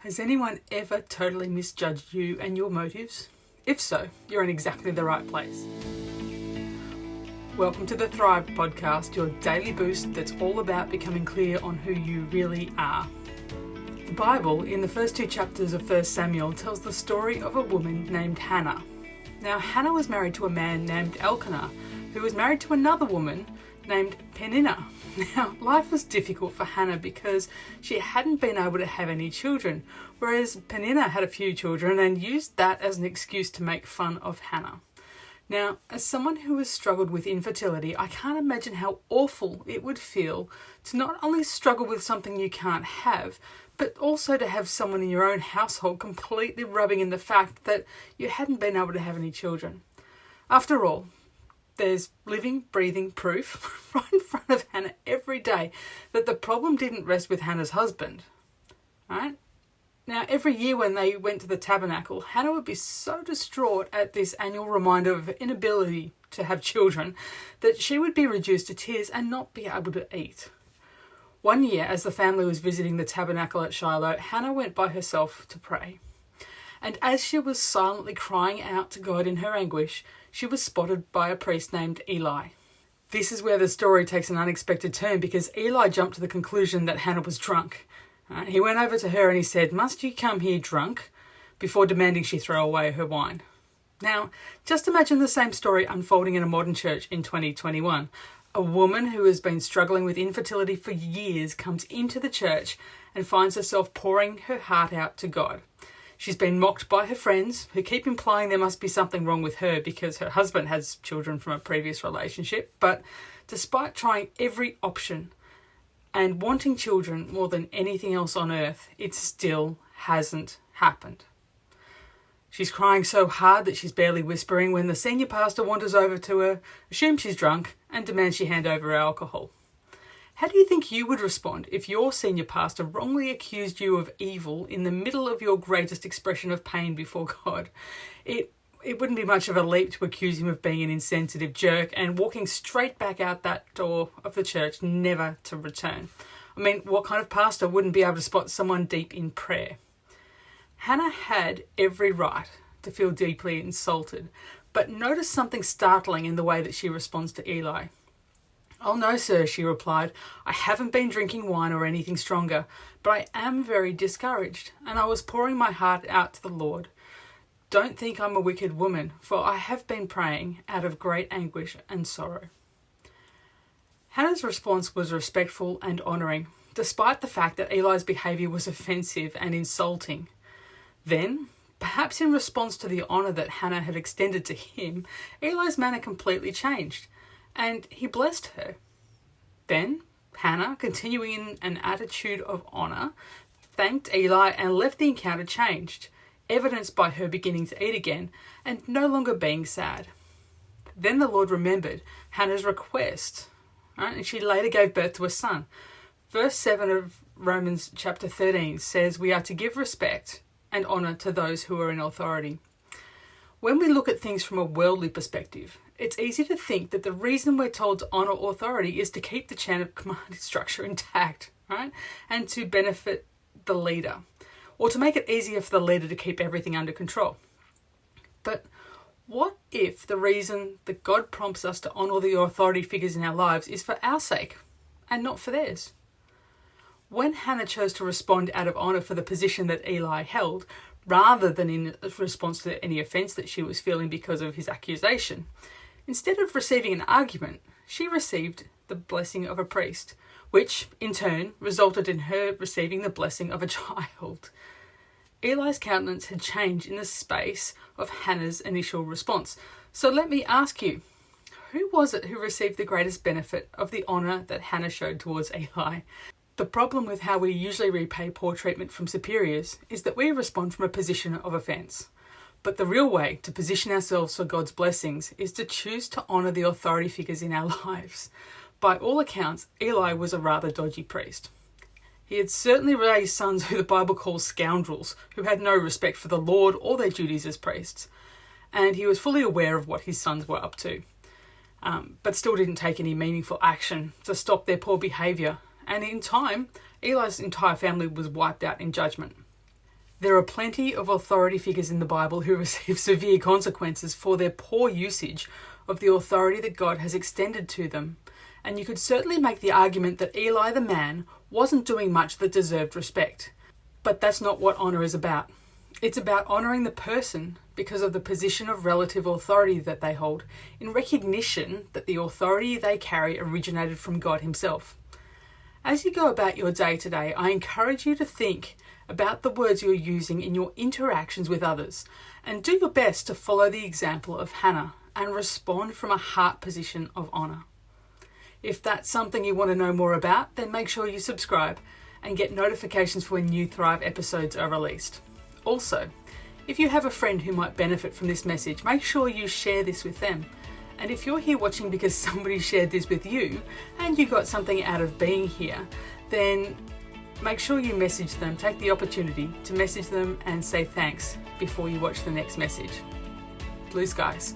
Has anyone ever totally misjudged you and your motives? If so, you're in exactly the right place. Welcome to the Thrive Podcast, your daily boost that's all about becoming clear on who you really are. The Bible, in the first two chapters of 1 Samuel, tells the story of a woman named Hannah. Now, Hannah was married to a man named Elkanah, who was married to another woman named Peninnah. Now, life was difficult for Hannah because she hadn't been able to have any children, whereas Peninnah had a few children and used that as an excuse to make fun of Hannah. Now, as someone who has struggled with infertility, I can't imagine how awful it would feel to not only struggle with something you can't have, but also to have someone in your own household completely rubbing in the fact that you hadn't been able to have any children. After all, there's living, breathing proof right in front of Hannah every day that the problem didn't rest with Hannah's husband. Right? Now, every year when they went to the tabernacle, Hannah would be so distraught at this annual reminder of her inability to have children that she would be reduced to tears and not be able to eat. One year, as the family was visiting the tabernacle at Shiloh, Hannah went by herself to pray. And as she was silently crying out to God in her anguish, she was spotted by a priest named Eli. This is where the story takes an unexpected turn because Eli jumped to the conclusion that Hannah was drunk. He went over to her and he said, "Must you come here drunk?" before demanding she throw away her wine. Now, just imagine the same story unfolding in a modern church in 2021. A woman who has been struggling with infertility for years comes into the church and finds herself pouring her heart out to God. She's been mocked by her friends who keep implying there must be something wrong with her because her husband has children from a previous relationship. But despite trying every option and wanting children more than anything else on earth, it still hasn't happened. She's crying so hard that she's barely whispering when the senior pastor wanders over to her, assumes she's drunk, and demands she hand over her alcohol. How do you think you would respond if your senior pastor wrongly accused you of evil in the middle of your greatest expression of pain before God? It wouldn't be much of a leap to accuse him of being an insensitive jerk and walking straight back out that door of the church, never to return. I mean, what kind of pastor wouldn't be able to spot someone deep in prayer? Hannah had every right to feel deeply insulted, but notice something startling in the way that she responds to Eli. "Oh no, sir," she replied. "I haven't been drinking wine or anything stronger, but I am very discouraged, and I was pouring my heart out to the Lord. Don't think I'm a wicked woman, for I have been praying out of great anguish and sorrow." Hannah's response was respectful and honouring, despite the fact that Eli's behaviour was offensive and insulting. Then, perhaps in response to the honour that Hannah had extended to him, Eli's manner completely changed, and he blessed her. Then, Hannah, continuing in an attitude of honour, thanked Eli and left the encounter changed, evidenced by her beginning to eat again and no longer being sad. Then the Lord remembered Hannah's request, right? And she later gave birth to a son. Verse 7 of Romans chapter 13 says we are to give respect and honour to those who are in authority. When we look at things from a worldly perspective, it's easy to think that the reason we're told to honour authority is to keep the chain of command structure intact, right? And to benefit the leader, or to make it easier for the leader to keep everything under control. But what if the reason that God prompts us to honour the authority figures in our lives is for our sake and not for theirs? When Hannah chose to respond out of honour for the position that Eli held, rather than in response to any offence that she was feeling because of his accusation, instead of receiving an argument, she received the blessing of a priest, which, in turn, resulted in her receiving the blessing of a child. Eli's countenance had changed in the space of Hannah's initial response. So let me ask you, who was it who received the greatest benefit of the honour that Hannah showed towards Eli? The problem with how we usually repay poor treatment from superiors is that we respond from a position of offence. But the real way to position ourselves for God's blessings is to choose to honour the authority figures in our lives. By all accounts, Eli was a rather dodgy priest. He had certainly raised sons who the Bible calls scoundrels, who had no respect for the Lord or their duties as priests. And he was fully aware of what his sons were up to, but still didn't take any meaningful action to stop their poor behaviour. And in time, Eli's entire family was wiped out in judgment. There are plenty of authority figures in the Bible who receive severe consequences for their poor usage of the authority that God has extended to them. And you could certainly make the argument that Eli the man wasn't doing much that deserved respect. But that's not what honour is about. It's about honouring the person because of the position of relative authority that they hold, in recognition that the authority they carry originated from God himself. As you go about your day today, I encourage you to think about the words you're using in your interactions with others, and do your best to follow the example of Hannah and respond from a heart position of honour. If that's something you want to know more about, then make sure you subscribe and get notifications for when new Thrive episodes are released. Also, if you have a friend who might benefit from this message, make sure you share this with them. And if you're here watching because somebody shared this with you and you got something out of being here, then make sure you message them. Take the opportunity to message them and say thanks before you watch the next message. Blue skies.